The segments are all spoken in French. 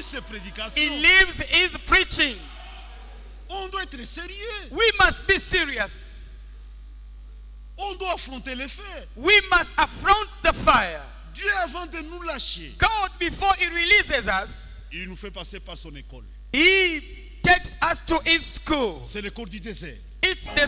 ses prédications. He lives his preaching. On doit être sérieux. We must be serious. On doit affronter les faits. We must affront the fire. Dieu, avant de nous lâcher, God, before he releases us, il nous fait passer par son école. he takes us to his school. C'est l'école du désert. It's the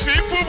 Sifu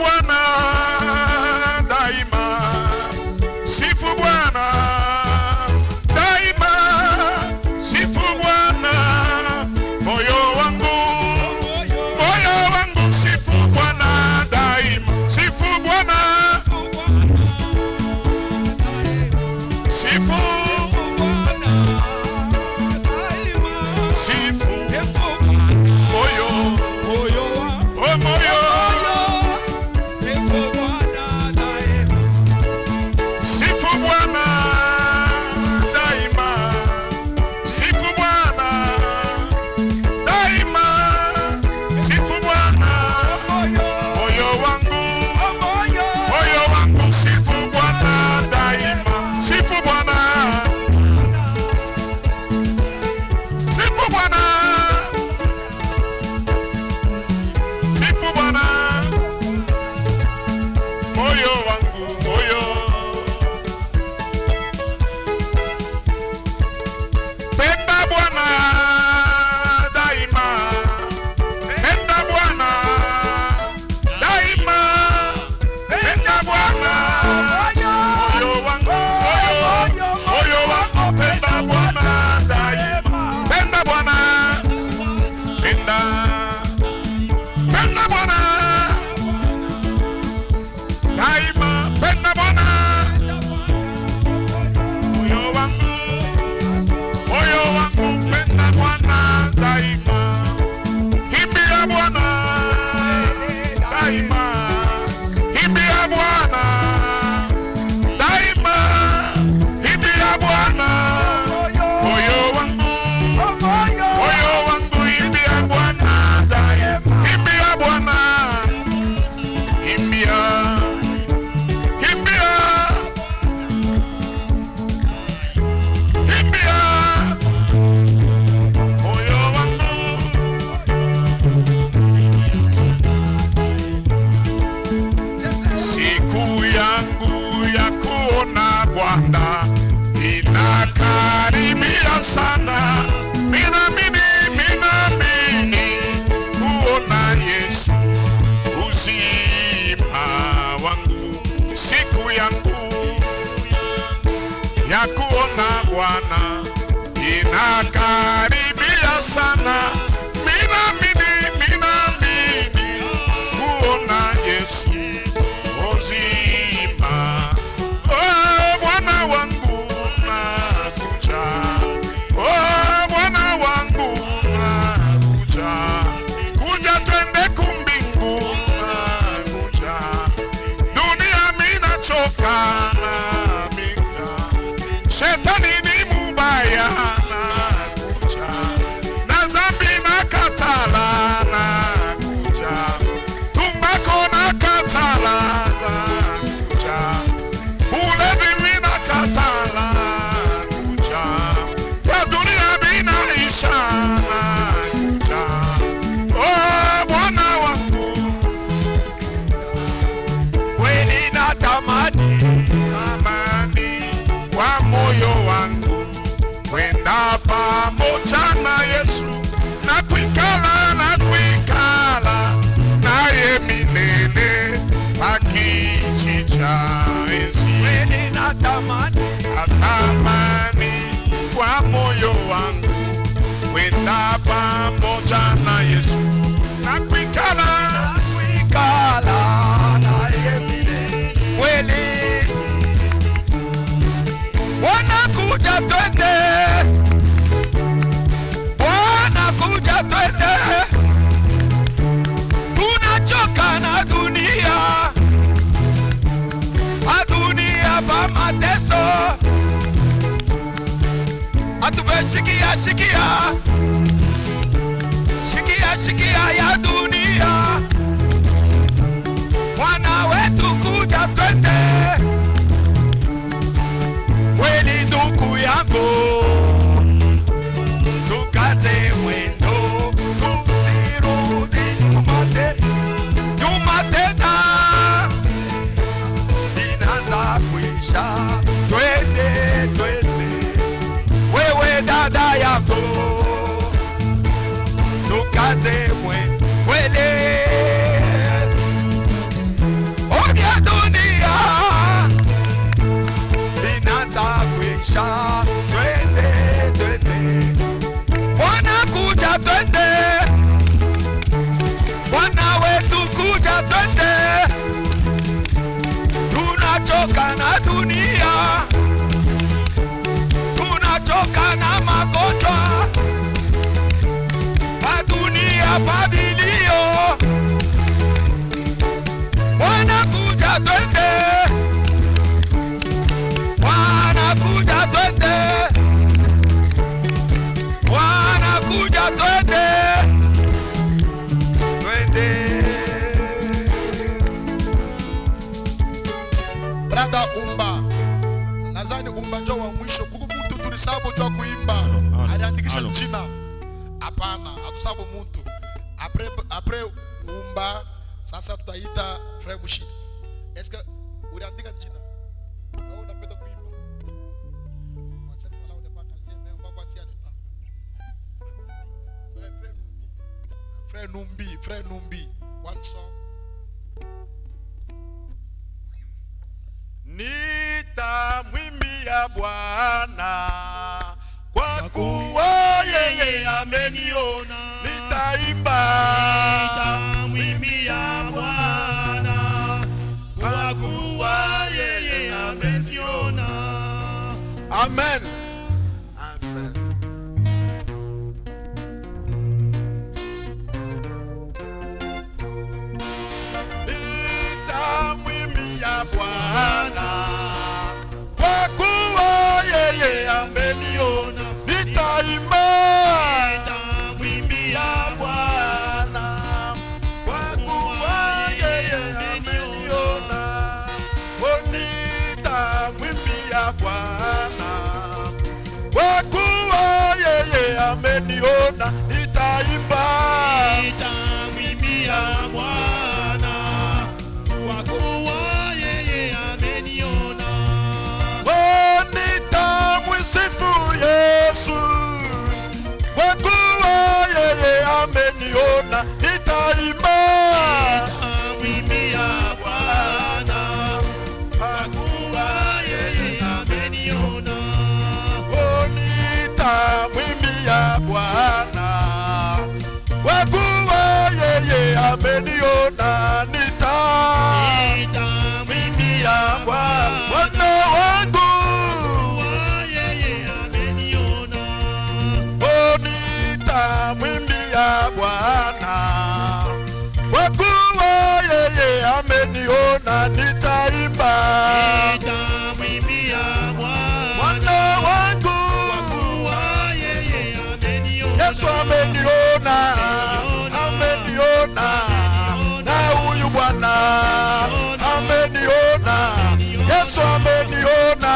Ninakaribia sana, minamini kuona Yesu uzima wangu, siku yangu ya kuona Bwana inakaribia sana, minamini kuona Yesu uzima. Oh, Bwana wangu nakuja, oh, Bwana wangu nakuja, kuja twende kumbingu nakuja, dunia mina choka na minga, shetani ni mubaya nakuja, na zambi na katala nakuja, tumbako na katala nakuja, ulevi mina katala nakuja, ya dunia mina isha nakuja. Oh, Bwana wangu kweli natamani amani kwa moyo wangu, kwenda pamoja na Yesu na kuikala naye milele pakiti cha enzi. Kweli natamani kwa moyo wangu, kwenda pamoja na Yesu na kuikala naye milele. Kweli Bwana kuja twende, Bwana kuja twende, tunachoka na dunia, dunia pa mateso, atubeshikia shikia ya dunia. Bwana wetu kuja twende, kweli ndugu yangu, tukaze mwendo, tusirudi nyuma tena, inaanza kuisha, twende, wewe dada yangu, tukaze mwendo, kweli obya dunia inaanza kuisha, twende, Bwana kuja twende, Bwana wetu kuja twende, tunachoka na dunia, tunachoka na magonjwa, pa dunia pabilio. Bwana kuja twende, Bwana kuja twende, Bwana kuja twende, Brada umba, nazani umba jo wa mwisho, kuku mtu tulisabu jo kuimba, aliandikisha jina. Hapana, hatusabu mtu. Apre umba, sasa tutaita Frère Mushidi. Eske uliandika jina? Au unapenda kuimba? Frère Numbi, one song. Nitamwimbia Bwana kwa kuwa yeye ameniona, nitaimba. Nitamwimbia Bwana kwa kuwa yeye ameniona. Amen. Nitamwimbia Bwana kwa kuwa yeye ameniona, nitaimba. Nitamwimbia Bwana kwa kuwa yeye ameniona. Oh, nitamwimbia Bwana kwa kuwa yeye ameniona, nitaimba. Nitamwimbia Bwana kwa kuwa yeye ameniona. Oh, nitamwisifu Yesu nitamwimbia Bwana Bwana wangu. kuwa yeye ameniona. Yesu ameniona, ameniona. Na huyu Bwana ameniona. Yesu ameniona,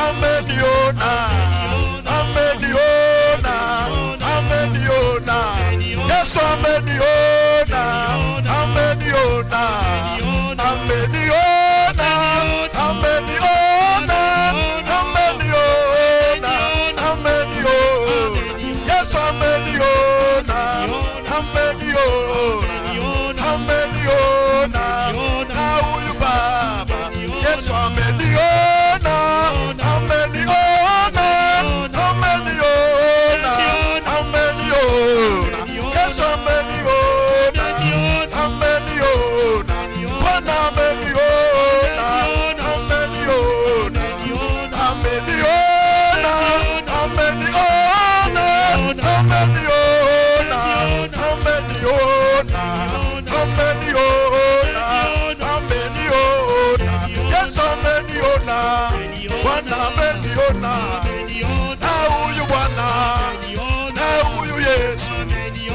ameniona. Ameniona, ameniona. Yesu ameniona, ameniona. Ameniona, ameniona. Ameniona, ameniona. Yesu ameniona, ameniona. Ameniona. Na huyu Baba Yesu ameniona, ameniona. Ameniona, ameniona. Yesu ameniona, ameniona. Bwana ameniona, ameniona. Ameniona, ameniona. Ameniona, ameniona. Ameniona, ameniona. Yesu ameniona, Bwana ameniona. Na huyu Bwana, na huyu Yesu,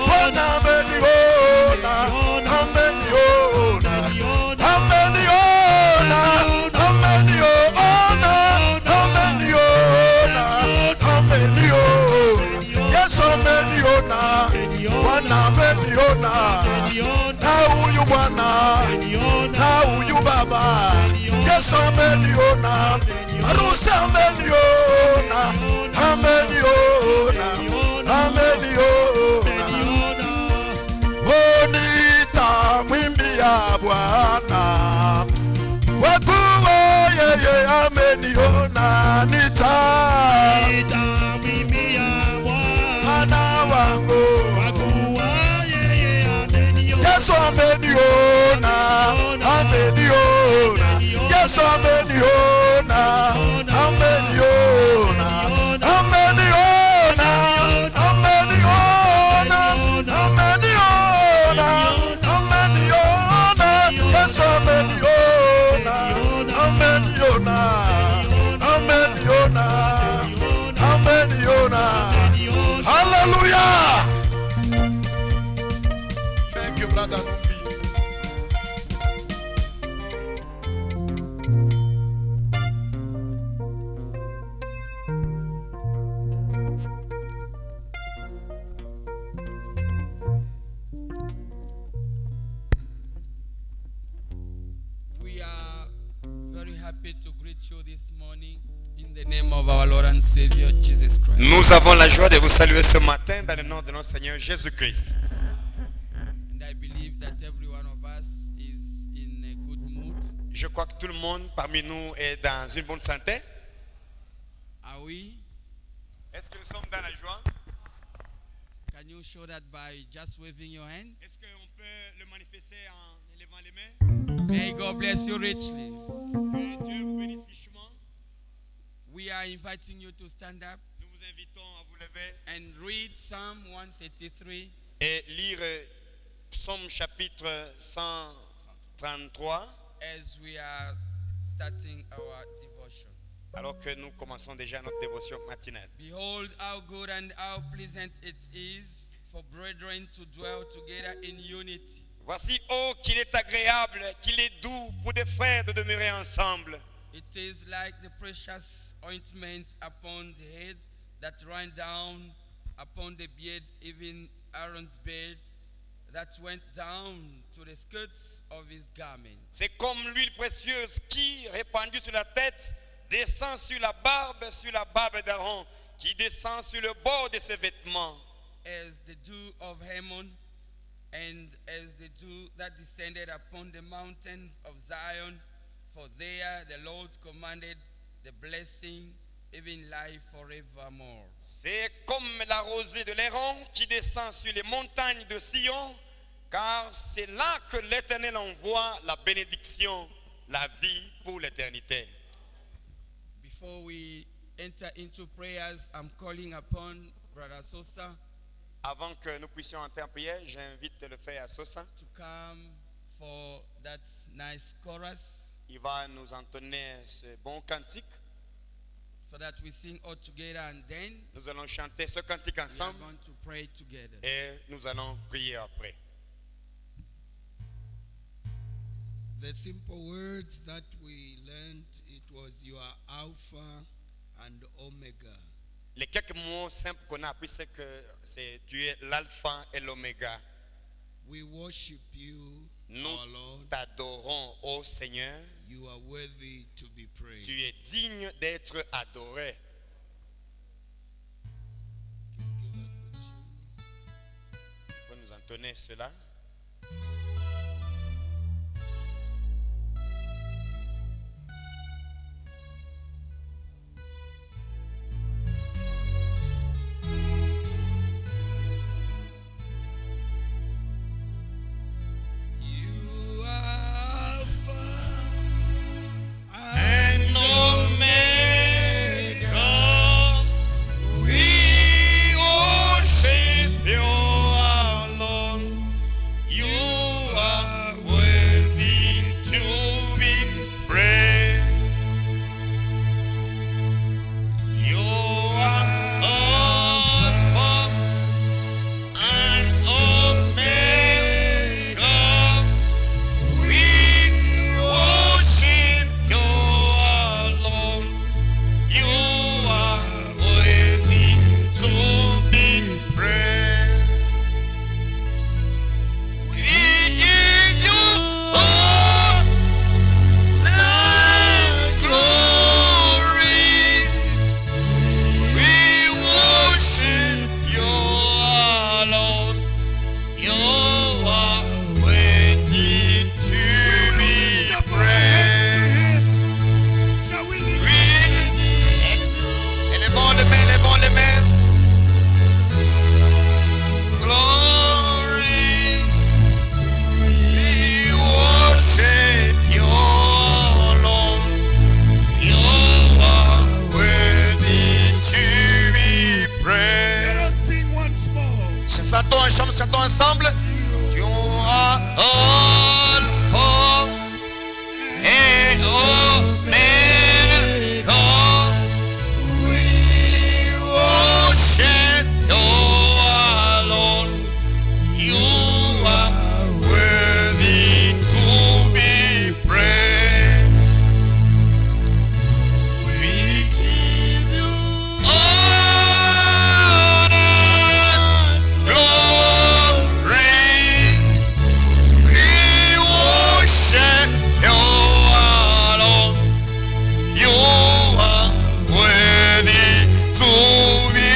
Bwana ameniona, ameniona. Ameniona, ameniona. Ameniona, ameniona. Yesu ameniona, Bwana ameniona. Na huyu Bwana, na huyu Baba, Yesu ameniona. Harusi ameniona, ameniona, ameniona. Oh, nitamwimbia Bwana kwa kuwa yeye ameniona. Nitamwimbia Bwana wangu. kuwa yeye ameniona. Yesu ameniona, ameniona. Yesu ameniona, ameniona. Ameniona, ameniona. Ameniona, ameniona. Yesu ameniona, ameniona. Ameniona, ameniona. Hallelujah. Thank you, brother Numbi. We are very happy to greet you this morning in the name of our Lord and Savior Jesus Christ. Nous avons la joie de vous saluer ce matin dans le nom de notre Seigneur Jésus-Christ. And I believe that every one of us is in a good mood. Je crois que tout le monde parmi nous est dans une bonne santé. Are we? Est-ce que nous sommes dans la joie? Can you show that by just waving your hand? Est-ce qu'on peut le manifester en élevant les mains? May God bless you richly. Que Dieu vous bénisse richement. We are inviting you to stand up Nous vous invitons à vous lever and read Psalm 133 et lire Psaume chapitre 133 as we are starting our devotion. alors que nous commençons déjà notre dévotion matinale. Behold, how good and how pleasant it is for brethren to dwell together in unity. Voici, oh, qu'il est agréable, qu'il est doux pour des frères de demeurer ensemble. It is like the precious ointment upon the head that ran down upon the beard, even Aaron's beard that went down to the skirts of his garment. C'est comme l'huile précieuse qui, répandue sur la tête, descend sur la barbe d'Aaron, qui descend sur le bord de ses vêtements. As the dew of Hermon, and as the dew that descended upon the mountains of Zion, for there the Lord commanded the blessing, even life forevermore. C'est comme la rosée de l'Héron qui descend sur les montagnes de Sion, car c'est là que l'Éternel envoie la bénédiction, la vie pour l'éternité. Before we enter into prayers, I'm calling upon Brother Sosa Avant que nous puissions entrer en prière, j'invite le frère Sosa to come for that nice chorus. il va nous entonner ce bon cantique. so that we sing all together, and then Nous allons chanter ce cantique we are ensemble going to pray together. et nous allons prier après. The simple words that we learned, it was you are Alpha and Omega. Les quelques mots simples qu'on a appris, c'est que tu es l'alpha et l'oméga. We worship you, Nous our Lord. t'adorons, ô Seigneur. You are worthy to be praised. Tu es digne d'être adoré. Can you give us the tune? Tu peux nous entonner cela? You are Alpha And Omega, we worship you alone. You are worthy to be praised. You are Alpha and Omega. We worship you alone. You are worthy to be praised. We give you all the glory. We worship you alone. You are worthy to be praised. Shall we We Et les bons les mains, les bons les mains. glory. We worship you alone. You are worthy to be let praised. us sing once more? Chantons ensemble. You are Alpha and Omega. We worship you alone. You are worthy to be praised. We give you honor, glory. We worship you alone. You are worthy to be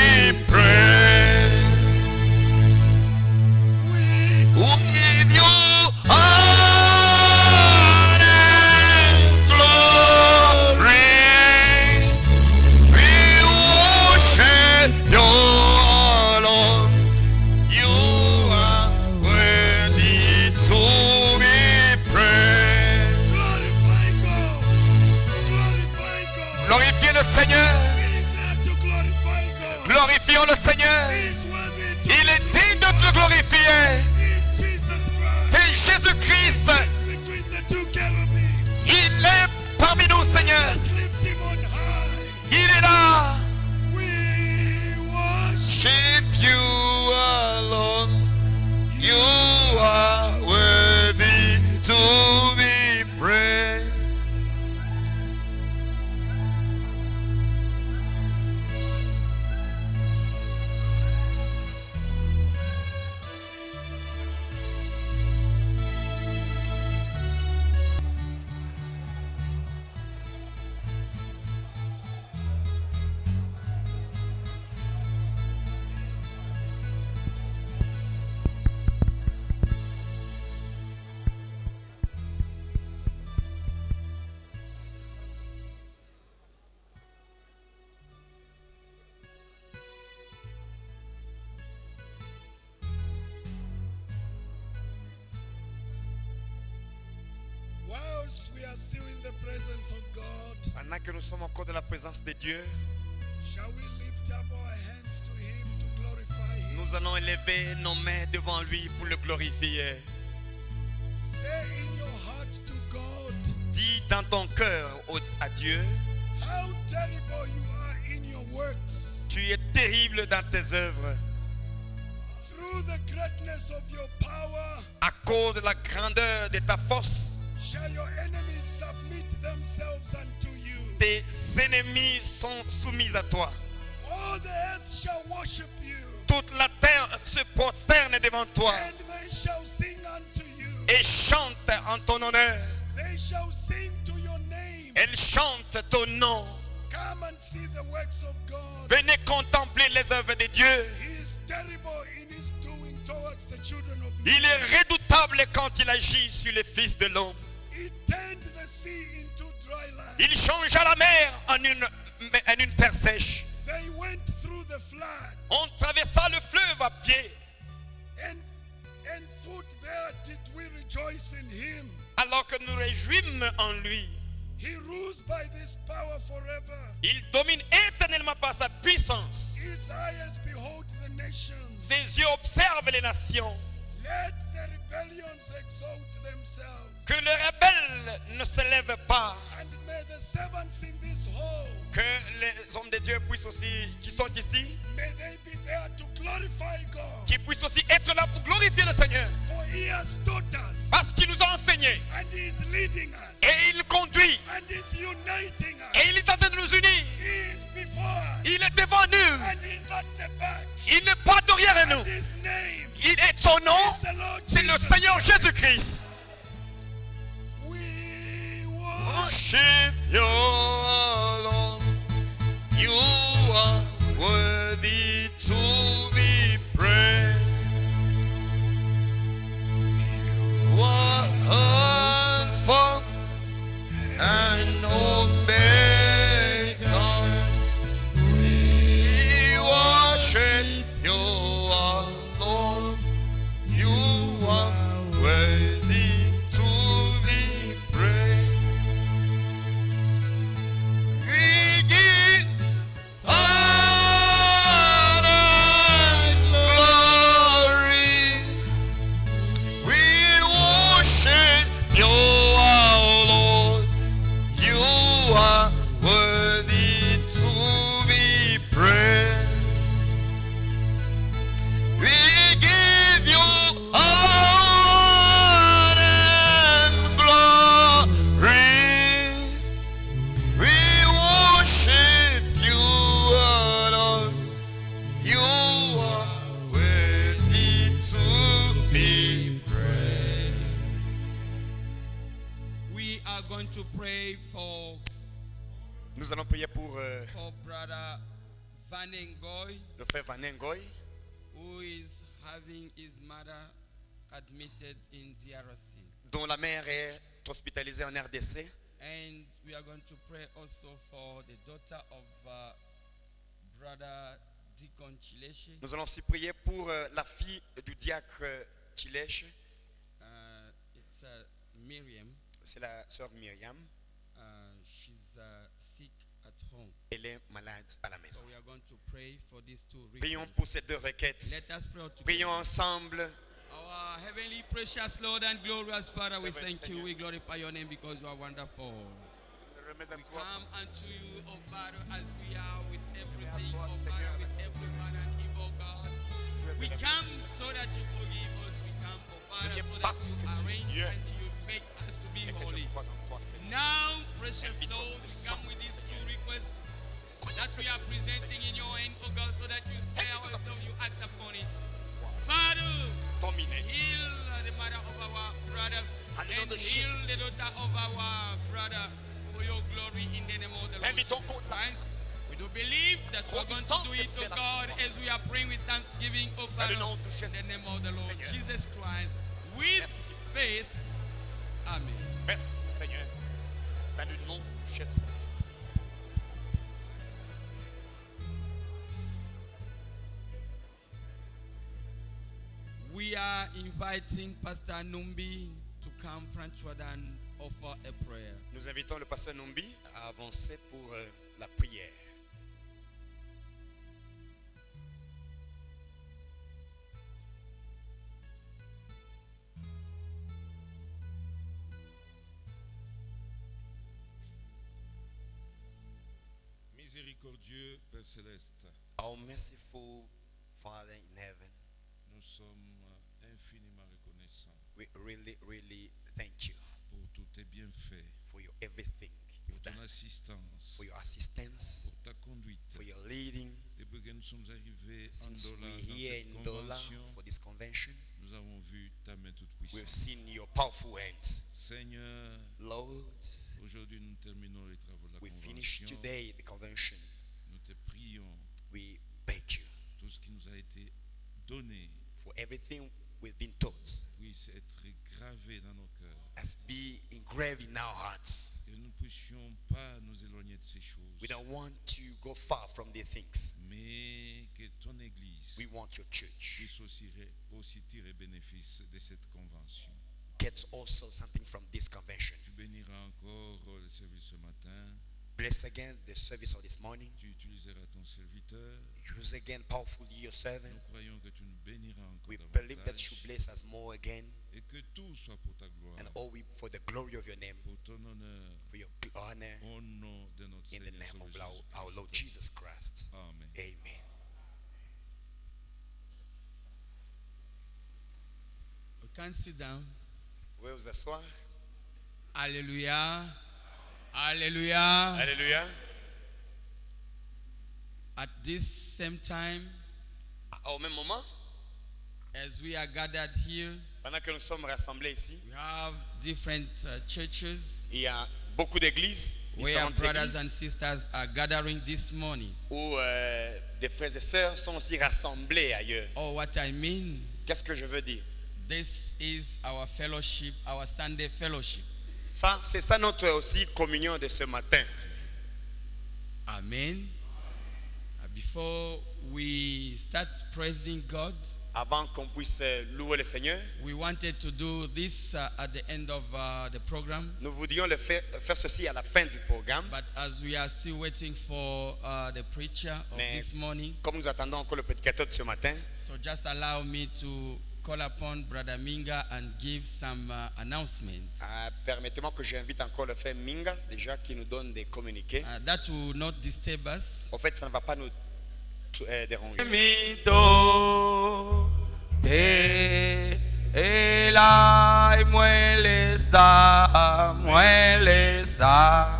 praised. We give you honor, glory. We worship you alone. You are worthy to be praised. Glorify God. Glorify God. Glorifiez le Seigneur. We dare to glorify God. Glorifions le Seigneur. He is worthy to Il est digne d'être glorifié. He is Jesus Christ. C'est Jésus-Christ. Between the two cherubim. Il est parmi nous, Seigneur. Let's lift him on high. Il est là. We worship. Worship you alone. You are worthy to be praised. Whilst we are still in the presence of God, Pendant que nous sommes encore dans la présence de Dieu, shall we lift up our hands to him to glorify him? nous allons élever nos mains devant lui pour le glorifier. Say in your heart to God, Dis dans dans ton cœur à Dieu, how terrible you are in your works. tu es terrible dans tes œuvres. Through the greatness of your power, À cause de la grandeur de ta force, shall your enemies submit themselves unto you. tes ennemis sont soumis à toi. All the earth shall worship you, Toute la terre se prosterne devant toi and they shall sing unto you. et chante en ton honneur. They shall sing to your name. Elle chante ton nom. Come and see the works of God. Venez contempler les œuvres de Dieu. He is terrible in his doing towards the children of men. Il est redoutable quand il agit sur les fils de l'homme. He turned the sea into dry land. Il changea la mer en une terre sèche. They went through the flood, On traversa le fleuve à pied. and foot there did we rejoice in him. Alors que nous réjouîmes en lui. He rules by this power forever. Il domine éternellement par sa puissance. His eyes behold the nations. Ses yeux observent les nations. Let the rebellions exalt themselves. Que les rebelles ne se lèvent pas. And may the servants in this hall, Que les hommes de Dieu puissent aussi, qui sont ici, may they be there to glorify God. qui puissent aussi être là pour glorifier le Seigneur. For he has taught us, Parce qu'il nous a enseigné. and he is leading us, Et il conduit. and he is uniting us. Et il est en train de nous unir. He is before us, Il est devant nous. and he is at the back. Il n'est pas derrière nous. And his name Il est son nom. is the Lord C'est le Jesus. Seigneur Jésus-Christ. We worship. Worship your Lord. You are worthy to be praised. You are Alpha and Omega. We worship you, our Lord. You are worthy to be praised. We give honor and glory. We worship you, our Lord. You are worthy to be praised. We give you honor and glory. We worship you, our Lord. You are worthy to be praised. We are going to pray for Nous allons prier pour Brother Vanengoy, le frère Vanengoy, who is having his mother admitted in DRC. dont la mère est hospitalisée en RDC. And we are going to pray also for the daughter of Brother Deacon Chileshi. Nous allons aussi prier pour la fille du diacre Chilesh. It's Miriam. C'est la sœur Myriam. She's sick at home. Elle est malade à la So maison. we are going to pray for these two Prions requests. pour ces deux requêtes. Let us pray together. Prions ensemble. Our heavenly, precious Lord and glorious Father, we thank you. We glorify your name because you are wonderful. We come unto you, O Father, as we are with everything, O Father, with everyone and Eve, O God. We come so that you forgive us. We come, O Father, so that you arrange and you make us to be holy. Now, precious Lord, we come with these two requests that we are presenting in your hand, O God, so that you say ourselves, you act upon it. Father, heal the mother of our brother and heal the daughter of our brother for your glory in the name of the Lord Jesus Christ. We do believe that we are going to do it, oh God, as we are praying with thanksgiving, oh Father, in the name of the Lord Jesus Christ. With faith, amen. Merci Seigneur. Dans le nom de Jésus-Christ. We are inviting Pastor Numbi to come frontward and offer a prayer. Nous invitons le pasteur Numbi à avancer pour la prière. Miséricordieux Père Céleste, Our merciful Father in heaven, nous sommes infiniment reconnaissants we really, really thank you pour tous tes bienfaits, for your everything pour you've ton done, assistance, for your assistance, pour ta conduite. for your leading. Depuis que nous sommes arrivés en Since Dola we're dans here cette in Dola convention, for this convention, nous avons vu ta main toute we've puissante. seen your powerful hands. Seigneur, Lord, aujourd'hui nous terminons les travaux de la we finish convention. today the convention. Nous te prions, We beg you tout ce qui nous a été donné for everything we've been taught puisse être gravé dans nos cœurs. as be engraved in our hearts. Que nous ne puissions pas nous éloigner de ces choses, We don't want to go far from the things. mais que ton Église We want your church puisse aussi tirer bénéfice de cette convention. gets also something from this convention. Tu béniras encore le service ce matin. Bless again the service of this morning. Tu utiliseras ton serviteur. Use again powerfully your servant. Nous croyons que tu nous béniras encore We believe that you davantage bless us more again, et que tout soit pour ta gloire, and all we for the glory of your name, pour ton honneur, for your honor, au nom de notre in the Seigneur name of Sauveur our Lord Jésus-Christ. Jesus Christ. Amen. Amen. We can sit down. Pouvez vous asseoir. Hallelujah. Hallelujah. Alléluia. At this same time, Au même moment, as we are gathered here, pendant que nous sommes rassemblés ici, we have different churches il y a beaucoup d'églises, where différentes brothers and églises, sisters are gathering this morning. où des frères et sœurs sont aussi rassemblés ailleurs. Oh, what I mean, Qu'est-ce que je veux dire? this is our fellowship, our Sunday fellowship. Ça, c'est ça notre aussi communion de ce matin. Amen. Before we start praising God, Avant qu'on puisse louer le Seigneur, we wanted to do this at the end of the program, nous voudrions le faire ceci à la fin du programme. but as we are still waiting for the preacher of Mais- this morning, Comme nous attendons encore le prédicateur de ce matin, so just allow me to call upon Brother Minga and give some announcements. permettez-moi que j'invite encore le frère Minga, déjà qui nous donne des communiqués. That will not disturb us. En fait, ça ne va pas nous déranger. Mito te elai mueleza mueleza.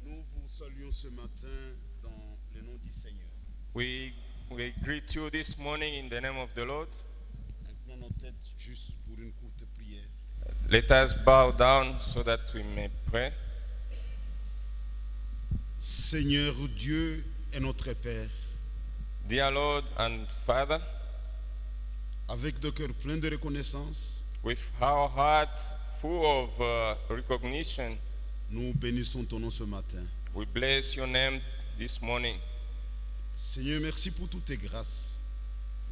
Nous vous saluons ce matin dans le nom du Seigneur. We greet you this morning in the name of the Lord. Inclinons nos têtes juste pour une courte prière. Let us bow down so that we may pray. Seigneur Dieu et notre Père, Dear Lord and Father, avec de cœurs pleins de reconnaissance, with our heart full of recognition, nous bénissons ton nom ce matin. we bless your name this morning. Seigneur, merci pour toutes tes grâces.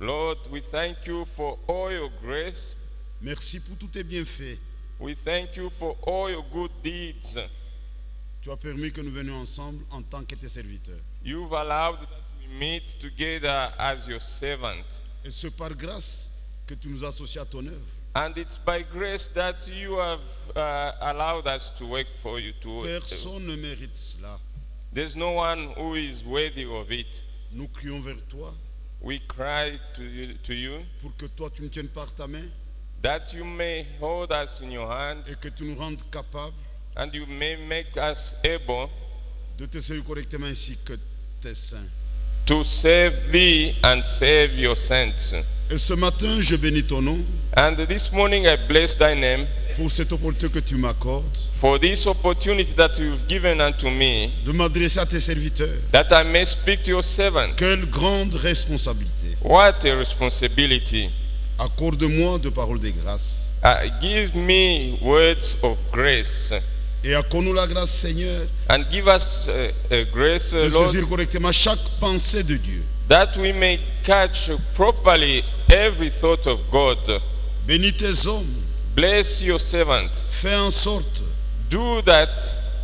Lord, we thank you for all your grace. Merci pour tous tes bienfaits. We thank you for all your good deeds. Tu as permis que nous venions ensemble en tant que tes serviteurs. You've allowed that we meet together as your servant. Et c'est par grâce que tu nous associes à ton œuvre. And it's by grace that you have allowed us to work for you. Personne ne mérite cela. There's no one who is worthy of it. Nous crions vers toi We cry to you pour que toi tu nous tiennes par ta main that you may hold us in your hand et que tu nous rendes capables and you may make us able de te servir correctement ainsi que tes saints. to serve thee and serve your saints. Et ce matin, je bénis ton nom And this morning I bless thy name pour cette opportunité que tu m'accordes for this opportunity that you've given unto me, de m'adresser à tes serviteurs. that I may speak to your servant. Quelle grande responsabilité. What a responsibility. Accorde-moi de paroles de grâce. Give me words of grace Et accorde-nous la grâce, Seigneur, and give us grace, de Lord, saisir correctement chaque pensée de Dieu. that we may catch properly every thought of God. Bénis tes hommes. Bless your servant. Fais en sorte Do that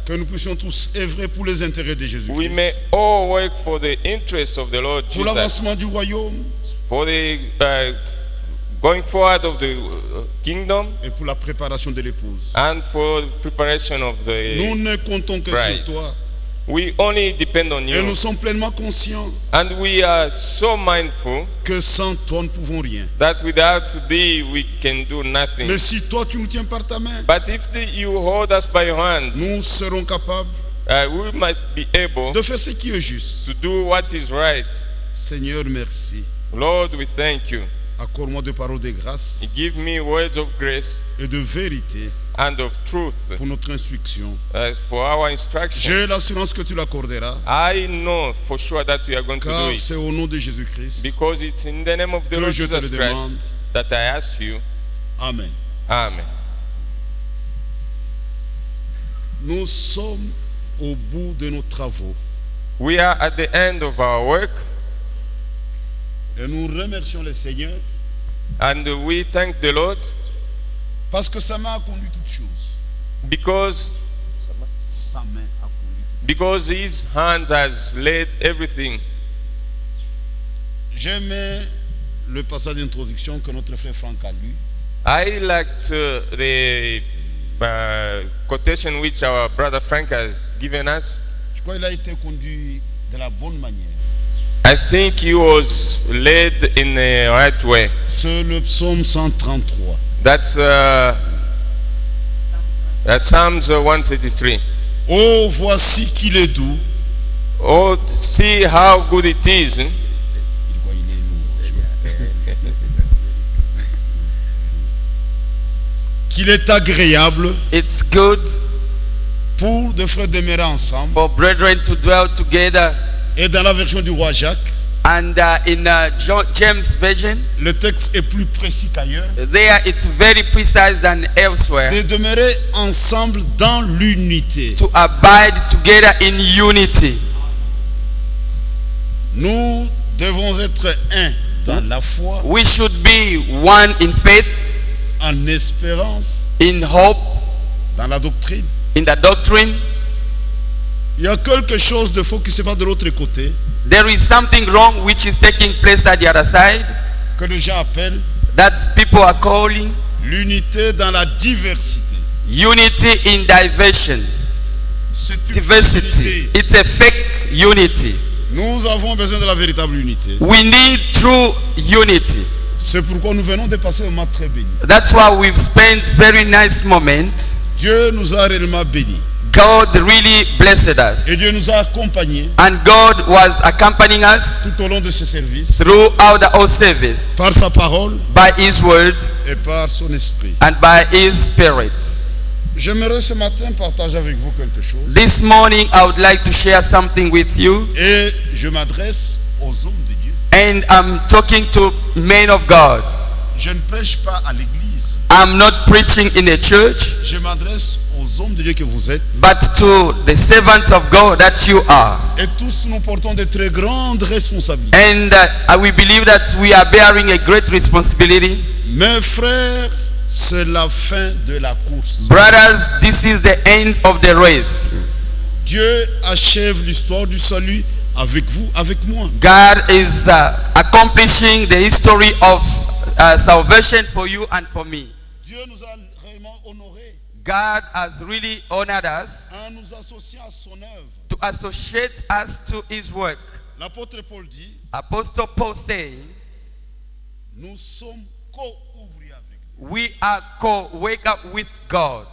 que nous puissions tous œuvrer pour les intérêts de we Jésus-Christ, may all work for the interests of the Lord pour Jesus, l'avancement du royaume for the going forward of the kingdom, et pour la préparation de l'épouse. and for the preparation of Nous the. ne comptons que Right. sur toi We only depend on et you, nous sommes pleinement conscients and we are so mindful que sans toi nous ne pouvons rien. that without thee we can do nothing. Mais si toi tu nous tiens par ta main, But if you hold us by your hand, nous serons capables we might be able de faire ce qui est juste. to do what is right. Seigneur, merci. Lord, we thank you. Accorde-moi des paroles de grâce Give me words of grace et de vérité and of truth pour notre instruction. for our instruction. J'ai l'assurance que tu l'accorderas, I know for sure that we are going to do car it, c'est au nom de Jésus-Christ because it's in the name of the que Lord je te Jesus le Christ demande. that I ask you. Amen. Amen. Nous sommes au bout de nos travaux We are at the end of our work, et nous remercions le Seigneur and we thank the Lord parce que sa main a conduit toutes choses. because Sa main a conduit. because His hand has led everything. J'aimais le passage d'introduction que notre frère Franck a lu. I liked the quotation which our brother Frank has given us. Je crois qu'il a été conduit de la bonne manière. I think he was led in the right way. C'est le psaume 133. That's Psalms 133. Oh, voici qu'il est doux. Oh, see how good it is Qu'il est agréable It's good pour deux frères demeurer ensemble. for brethren to dwell together. Et dans la version du roi Jacques, And in James' version, le texte est plus précis qu'ailleurs. there it's very precise than elsewhere. De demeurer ensemble dans l'unité. To abide together in unity. Nous devons être un dans la foi, We should be one in faith, en espérance, in hope, dans la doctrine. in the doctrine. Il y a quelque chose de faux qui se passe de l'autre côté, There is something wrong which is taking place at the other side que les gens appellent that people are calling l'unité dans la diversité. unity in diversion. C'est une Diversity. unité. It's a fake unity. Nous avons besoin de la véritable unité. We need true unity. C'est pourquoi nous venons de passer un mois très béni. That's why we've spent very nice moments. Dieu nous a réellement bénis. God really blessed us. Et Dieu nous a accompagnés And God was accompanying us tout au long de ce service throughout the whole service par sa parole by His word et par son esprit. and by His spirit. J'aimerais ce matin partager avec vous quelque chose. This morning I would like to share something with you, Et je m'adresse aux hommes de Dieu. and I'm talking to men of God. Je ne prêche pas à l'église. I'm not preaching in a church, Je m'adresse aux hommes de Dieu que vous êtes. but to the servants of God that you are. Et tous nous portons de très grandes responsabilités. And we believe that we are bearing a great responsibility. Mes frères, c'est la fin de la course. Brothers, this is the end of the race. Dieu achève l'histoire du salut avec vous, avec moi. God is accomplishing the history of salvation for you and for me. Dieu nous a réellement honorés God has really honored us en nous associant à son œuvre. to associate us to His work. L'apôtre Paul dit, Apostle Paul saying, nous sommes co-ouvriers avec lui. we are co-worker with God.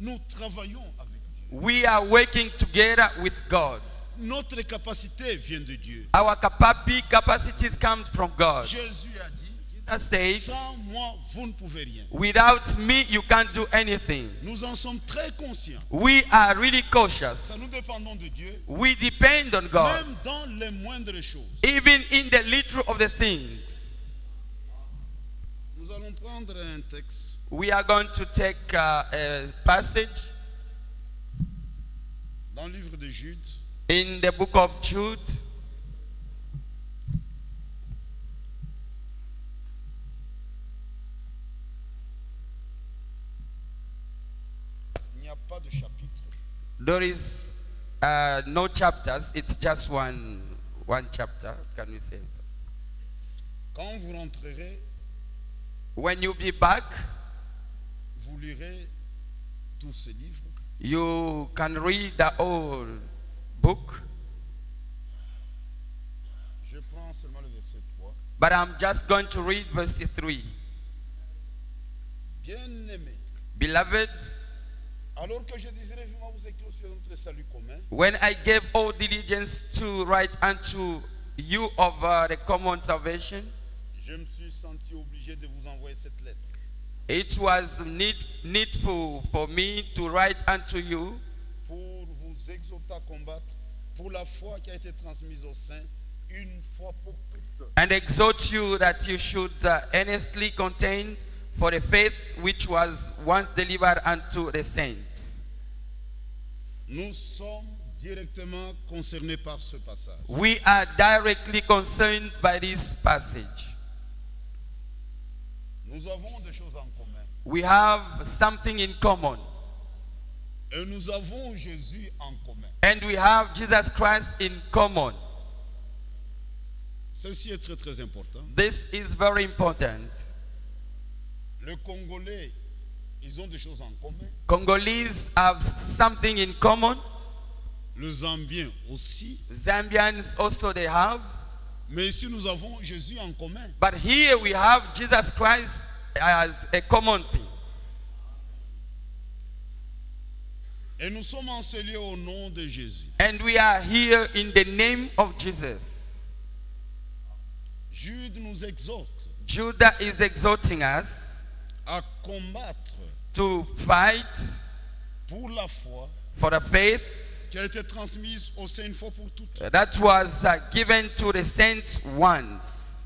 Nous travaillons avec Dieu. We are working together with God. Notre capacité vient de Dieu. Our capacities comes from God. Jésus a dit, Jesus said, sans moi, vous ne pouvez rien. without me, you can't do anything. Nous en sommes très conscients. We are really Ça, cautious. nous dépendons de Dieu, We depend on God, même dans les moindres choses. even in the little of the things. Nous allons prendre un texte We are going to take a passage dans le livre de Jude, in the book of Jude. il n'y a pas de chapitre. There is no chapters. It's just one chapter. Can we say? Quand vous rentrerez, When you be back, vous lirez tous ces livres. you can read the whole book. Je prends seulement le verset 3. But I'm just going to read verse 3. Bien-aimés, Beloved, alors que je désirais vivement vous écrire sur notre salut commun, when I gave all diligence to write unto you of the common salvation, je me suis senti obligé de vous envoyer cette lettre. it was needful for me to write unto you Pour vous exhorter à combattre pour la foi qui a été transmise au saint une fois pour toutes. and exhort you that you should earnestly contend for the faith which was once delivered unto the saints. Nous sommes directement concernés par ce passage. We are directly concerned by this passage. Nous avons des choses en commun. We have something in common, Et nous avons Jésus en commun. and we have Jesus Christ in common. Ceci est très très important. This is very important. Les Congolais, ils ont des choses en commun. Congolese have something in common. Les Zambiens aussi. Zambians also they have. Mais ici, nous avons Jésus en commun. But here we have Jesus Christ as a common thing. Et nous sommes enseignés au nom de Jésus. And we are here in the name of Jesus. Jude nous exhorte Judah is exhorting us à combattre to fight pour la foi for the faith qui a été transmise au sein une fois pour toutes. that was given to the saints once.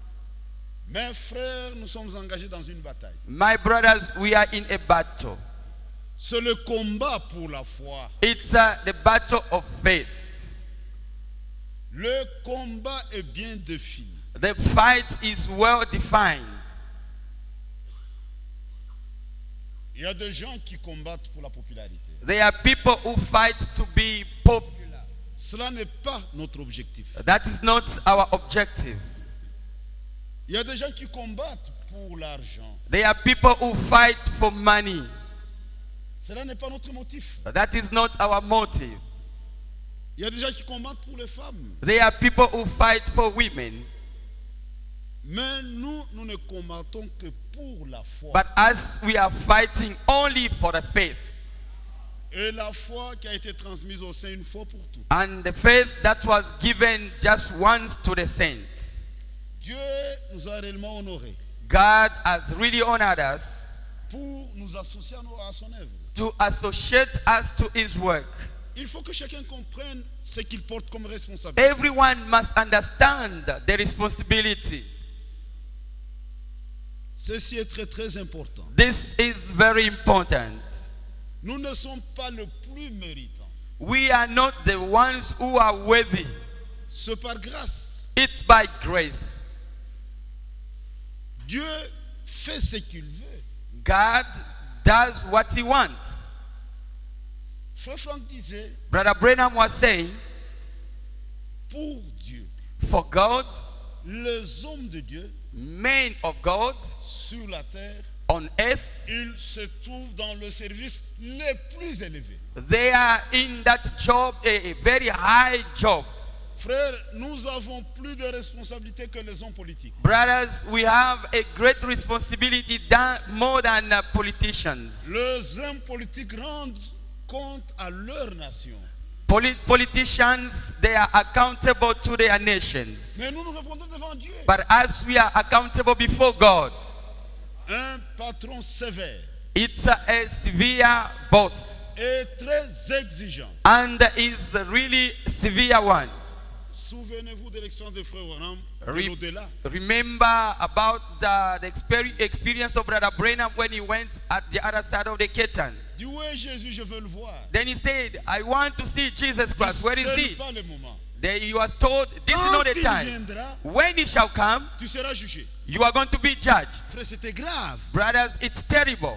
Mes frères, nous sommes engagés dans une bataille. My brothers, we are in a battle. C'est le combat pour la foi. It's the battle of faith. Le combat est bien défini. The fight is well defined. Il y a des gens qui combattent pour la popularité. There are people who fight to be popular. Cela n'est pas notre objectif. That is not our objective. Il y a des gens qui combattent pour l'argent. There are people who fight for money. Cela n'est pas notre motif. That is not our motive. Il y a des gens qui combattent pour les femmes. There are people who fight for women. Mais nous ne combattons que pour la foi. But us, we are fighting only for the faith. Et la foi qui a été transmise au sein une fois pour toutes. And the faith that was given just once to the saints. Dieu nous a réellement honorés God has really honored us pour nous associer à son œuvre. to associate us to his work. Il faut que chacun comprenne ce qu'il porte comme responsabilité. Everyone must understand the responsibility. Ceci est très très important. This is very important. Nous ne sommes pas le plus méritants. We are not the ones who are worthy. C'est par grâce. It's by grace. Dieu fait ce qu'il veut. God does what he wants. Frère Franck disait, Brother Branham was saying, pour Dieu, for God, les hommes de Dieu men of God sur la terre, on earth, ils se trouvent dans le service le plus élevé. they are in that job, a very high job. Frère, nous avons plus de responsabilités que les hommes politiques. Brothers, we have a great responsibility more than politicians. Les hommes politiques rendent compte à leur nation. Politicians, they are accountable to their nations. Mais nous nous répondons devant Dieu. But as we are accountable before God, Un patron sévère it's a severe boss. et très exigeant. And is the really severe one. Souvenez-vous de l'expérience de Frère Branham de Re- l'au-delà. Remember about the experience of Brother Branham when he went at the other side of the curtain. Dis où est Jésus, je veux le voir. Then he said, I want to see Jesus Christ. Where is Ce n'est he? pas le moment. Then he was told, this is Quand not the il time. viendra, When he shall come, tu seras jugé. you are going to be judged. Frère, c'était grave. Brothers, it's terrible.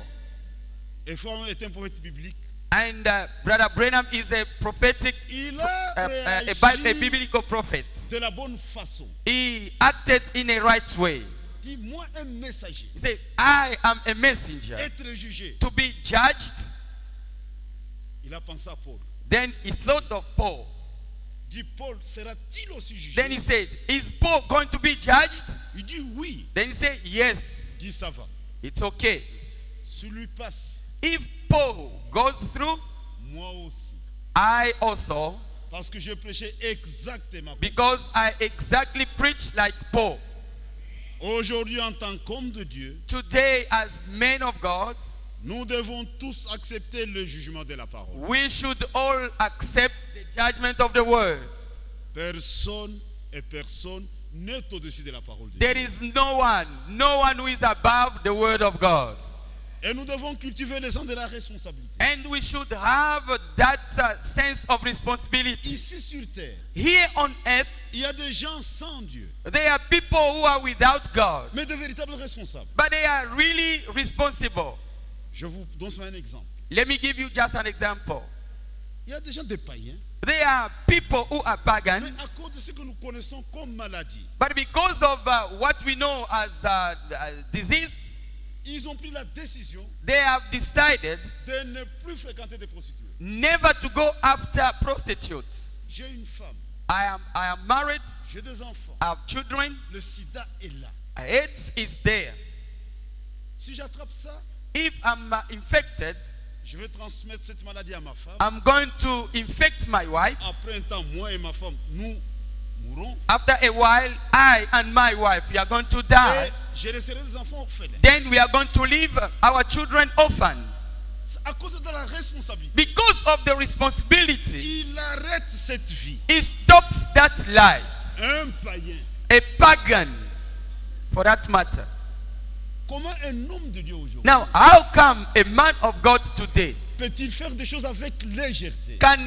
Et Frère est un prophète biblique. And Brother Branham is a prophetic, Il a a réagi biblical prophet. de la bonne façon. He acted in a right way. Dis-moi un messager. He said, I am a messenger Être jugé. to be judged. Il a pensé à Paul. Then he thought of Paul. Dit Paul, sera-t-il aussi jugé? Then he said, is Paul going to be judged? Il dit oui. Then he said, yes, Dit ça va. it's okay. Si lui passe, If Paul goes through, moi aussi. I also, Parce que je prêchais exactement. because I exactly preach like Paul. Aujourd'hui, en tant qu'homme de Dieu, Today, as men of God, nous devons tous accepter le jugement de la parole. we should all accept the judgment of the word. Personne et personne n'est au-dessus de la parole de There Dieu. is no one who is above the word of God. Et nous devons cultiver le sens de la responsabilité. And we should have that sense of responsibility. Ici sur terre, Here on earth, il y a des gens sans Dieu, there are people who are without God, mais de véritables responsables. but they are really responsible. Je vous donne un exemple. Let me give you just an example. Il y a des gens des païens, There are people who are mais pagans, à cause de ce que nous connaissons comme maladie, but because of what we know as disease, ils ont pris la décision they have decided de ne plus fréquenter des prostituées. never to go after prostitutes. J'ai une femme, I am married, j'ai des enfants. I have children, Le sida est là. AIDS is there. Si j'attrape ça, If I'm infected, je vais transmettre cette maladie à ma femme. I'm going to infect my wife. Après un temps, moi et ma femme, nous mourrons. After a while, I and my wife, we are going to die. Et je laisserai des enfants orphelins. Then we are going to leave our children orphans. C'est à cause de la responsabilité. Because of the responsibility, Il arrête cette vie. he stops that life. Un païen. A pagan, for that matter. Comment un homme de Dieu aujourd'hui Now, how come a man of God today peut-il faire des choses avec légèreté? can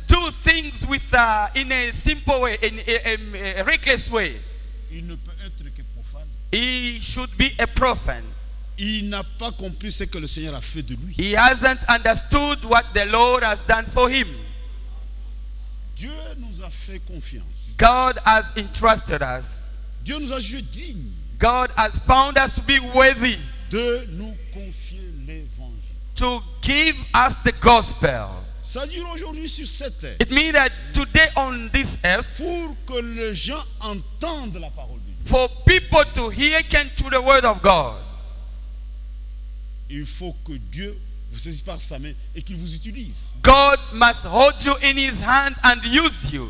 do things with in a simple way, in a reckless way? Il ne peut être que profane. He should be a prophet. Il n'a pas compris ce que le Seigneur a fait de lui. He hasn't understood what the Lord has done for him. Dieu nous a fait confiance. God has entrusted us. Dieu nous a jugés dignes God has found us to be worthy de nous confier l'évangile. to give us the gospel. Ça dure aujourd'hui sur cette terre It means that today on this earth, pour que les gens entendent la parole de Dieu. for people to hearken to the word of God, Il faut que Dieu vous saisisse par sa main et qu'il vous utilise. God must hold you in his hand and use you.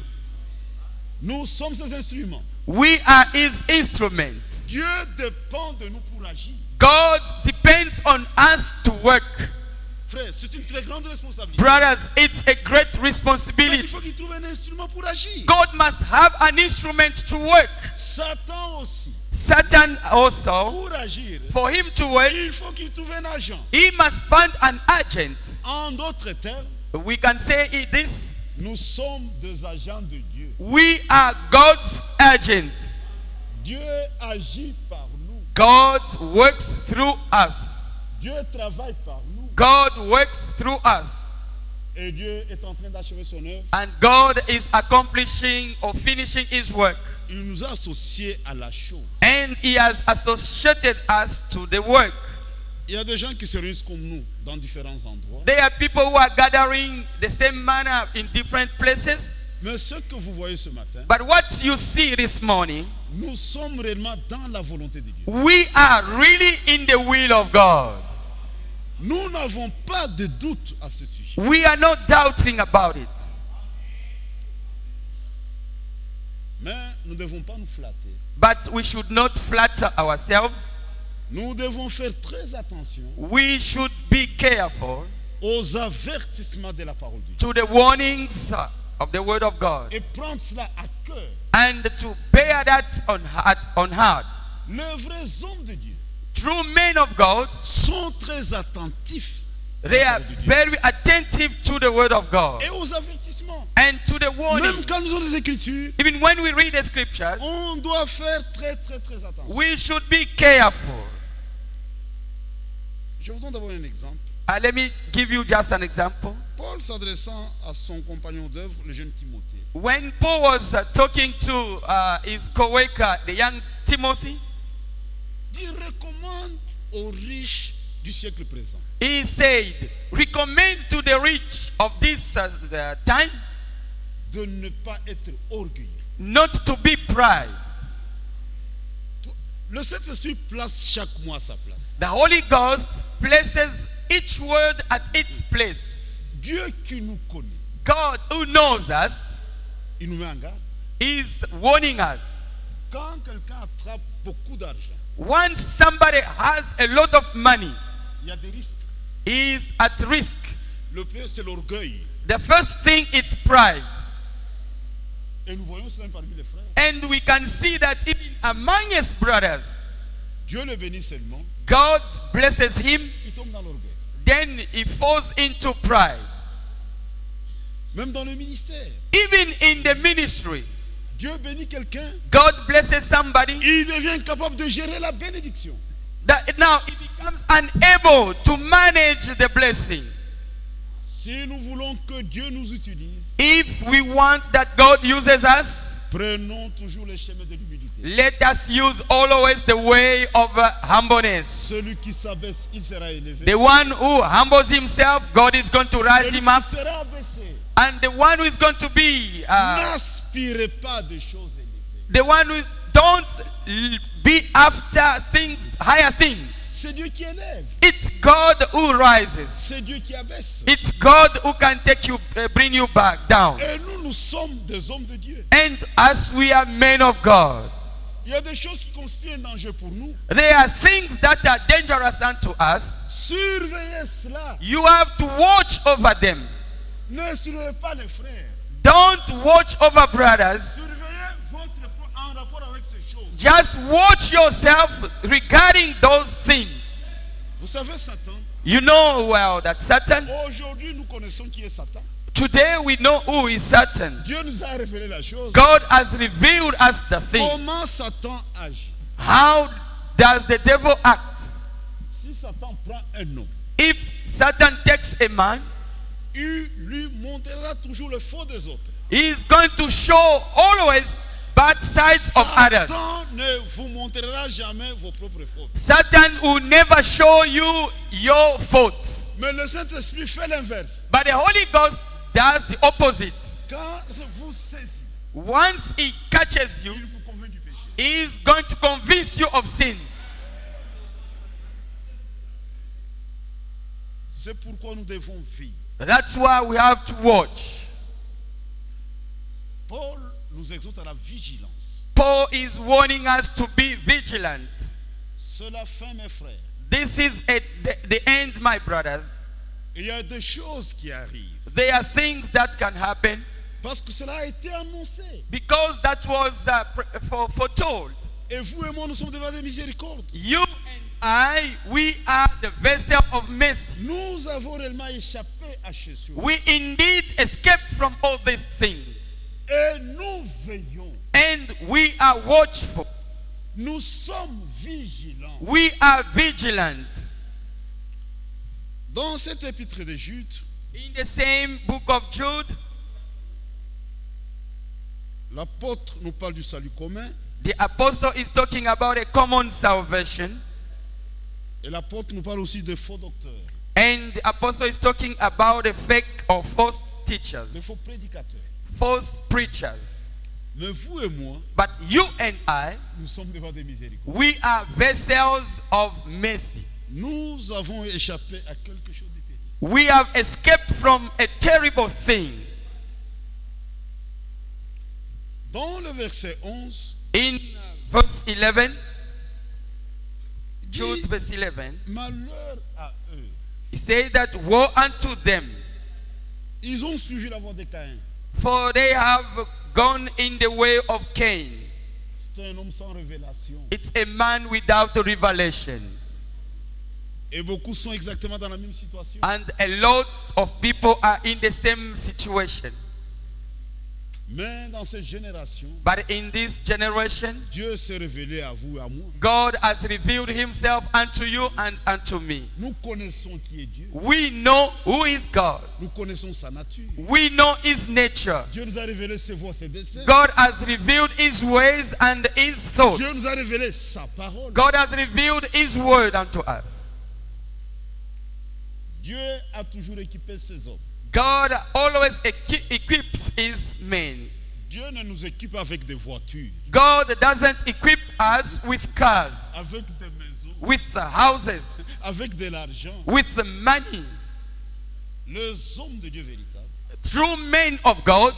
Nous sommes ses instruments. We are his instrument. Dieu dépend de nous pour agir. God depends on us to work. Frère, c'est une très grande responsabilité. Brothers, it's a great Mais il responsibility. faut qu'il trouve un instrument pour agir. God must have an instrument to work. Satan aussi, Satan also, pour agir, for him to work, il faut qu'il trouve un agent. he must find an agent. En d'autres termes, We can say it this: nous sommes des agents de Dieu. we are God's agents. Dieu agit par nous. God works through us. Dieu travaille par nous. God works through us. Et Dieu est en train d'achever son œuvre. And God is accomplishing or finishing his work. Il nous a associés à la chose. And he has associated us to the work. Il y a des gens qui se réunissent comme nous dans différents endroits. There are people who are gathering the same manner in different places. Mais ce que vous voyez ce matin, But what you see this morning, nous sommes réellement dans la volonté de Dieu. we are really in the will of God. Nous n'avons pas de doute à ce sujet. We are not doubting about it. Mais nous ne devons pas nous flatter. But we should not flatter ourselves. Nous devons faire très attention We should be careful aux avertissements de la parole de Dieu. to the warnings of the word of God Et prendre cela à cœur. and to bear that on heart. Les vrais hommes de Dieu True men of God, sont très attentifs they are very attentive to the word of God et aux avertissements. and to the warning. Même quand nous avons des écritures, Even when we read the scriptures, on doit faire très attention. we should be careful. Je vous donne d'abord un exemple. Let me give you just an example. Paul s'adressant à son compagnon d'œuvre, le jeune Timothée, When Paul was talking to his co-worker, the young Timothy, il recommande aux riches du siècle présent he said, recommend to the rich of this time de ne pas être orgueilleux. not to be proud. Le Saint-Esprit place chaque mois à sa place. The Holy Ghost places each word at its place. Dieu qui nous connaît, God who knows us il nous met en garde. is warning us. Quand quelqu'un attrape beaucoup d'argent, Once somebody has a lot of money, il y a des risques. he is at risk. Le premier, c'est l'orgueil. The first thing is pride. Et nous voyons cela parmi les frères. And we can see that even among his brothers, Dieu le bénit seulement, God blesses him, il tombe dans l'orgueil. then he falls into pride. Même dans le ministère, Even in the ministry, Dieu bénit quelqu'un, God blesses somebody il devient incapable de gérer la bénédiction. that now he becomes unable to manage the blessing. Si nous voulons que Dieu nous utilise, If we want that God uses us, prenons toujours le chemin de l'humilité. let us use always the way of humbleness. Celui qui s'abaisse, il sera élevé. The one who humbles himself, God is going to rise Celui him qui up. sera abaissé, And the one who is going to be, n'aspirez pas de choses élevées. the one who don't be after things, higher things. C'est Dieu qui élève. It's God who rises. C'est Dieu qui abaisse. It's God who can take you, bring you back down. Et nous, nous sommes des hommes de Dieu. And as we are men of God, Il y a des choses qui constituent un danger pour nous. there are things that are dangerous unto us. Surveillez cela. You have to watch over them. Ne surveillez pas les frères. Don't watch over brothers. Surveillez votre en rapport avec ces choses. Just watch yourself regarding those things. Vous savez, Satan, You know well that Satan, aujourd'hui nous connaissons qui est Satan. today we know who is Satan. Dieu nous a révélé la chose. God has revealed us the thing. Comment Satan agit? How does the devil act? Si Satan prend un homme, If Satan takes a man, il lui montrera toujours le faux des autres. he is going to show always bad sides of others. Satan ne vous montrera jamais vos propres fautes. Satan will never show you your faults. Mais le Saint-Esprit fait l'inverse. But the Holy Ghost does the opposite. Quand vous saisit, Once he catches you, il vous convainc du péché. he is going to convince you of sins. C'est pourquoi nous devons vivre. That's why we have to watch. Paul nous exhorte à la vigilance. Paul is warning us to be vigilant. C'est la fin, mes frères. This is the end, my brothers. Il y a des choses qui arrivent. There are things that can happen Parce que cela a été annoncé. because that was foretold. Et vous et moi, nous sommes devant des miséricordes. You and I, we are the vessel of mercy. Nous avons réellement échappé à Jésus. We indeed escaped from all these things. Et nous veillons. And we are watchful. Nous sommes vigilants. We are vigilant. Dans cet épître de Jude, In the same book of Jude, l'apôtre nous parle du salut commun. the apostle is talking about a common salvation. Et l'apôtre nous parle aussi de faux docteurs, And the apostle is talking about the fake or false de teachers, faux prédicateurs. false preachers. Mais vous et moi, But you and I, nous sommes devant des miséricordes. we are vessels of mercy. Nous avons échappé à quelque chose de terrible. We have escaped from a terrible thing. Dans le verset 11, In verse 11, dit, Jude verse 11, malheur à eux. he says that woe unto them, Ils ont suivi la voie de Caïn. for they have gone in the way of Cain. C'est un homme sans révélation. It's a man without a revelation. Et beaucoup sont exactement dans la même situation. And a lot of people are in the same situation. Mais dans cette génération, But in this generation, Dieu s'est révélé à vous et à moi. God has revealed himself unto you and unto me. Nous connaissons qui est Dieu. We know who is God. Nous connaissons sa nature. We know his nature. Dieu nous a révélé ses voies, ses desseins. God has revealed his ways and his thoughts. Dieu nous a révélé sa parole. God has revealed his word unto us. Dieu a toujours équipé ses hommes. God always equips his men. Dieu ne nous équipe avec des voitures, God doesn't equip us with cars, avec des maisons, with houses, avec de l'argent. with money. Les hommes de Dieu véritables, True men of God,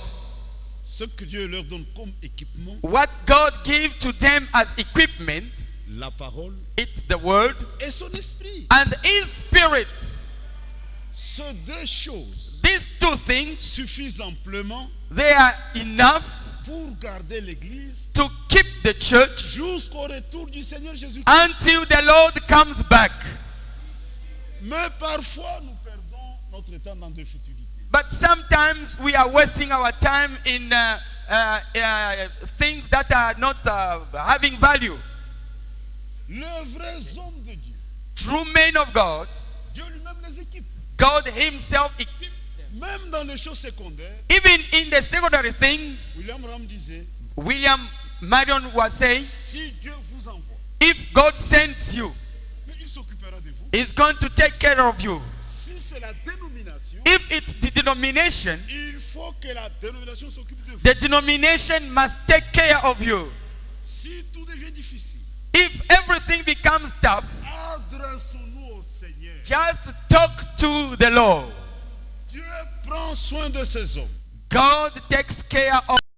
ce que Dieu leur donne comme équipement, what God gives to them as equipment, la parole it's the word et son esprit. and his spirit. Ces deux choses These two things, suffisent amplement they are enough pour garder l'Église to keep the church jusqu'au retour du Seigneur Jésus-Christ. until the Lord comes back. Mais parfois, nous perdons notre temps dans des futilités. But sometimes we are wasting our time in things that are not having value. Les vrais hommes de Dieu, True men of God, Dieu lui-même les équipe. God himself equips them. Même dans les choses secondaires, Even in the secondary things, William Ram disait, William Marion was saying, si Dieu vous envoie, if God sends you, mais il s'occupera de vous. he's going to take care of you. Si c'est la dénomination, If it's the denomination, il faut que la dénomination s'occupe de vous. the denomination must take care of you. Si tout devient difficile, If everything becomes tough, adressons-nous au Seigneur. just talk to the Lord. Dieu prend soin de ses hommes. God takes care of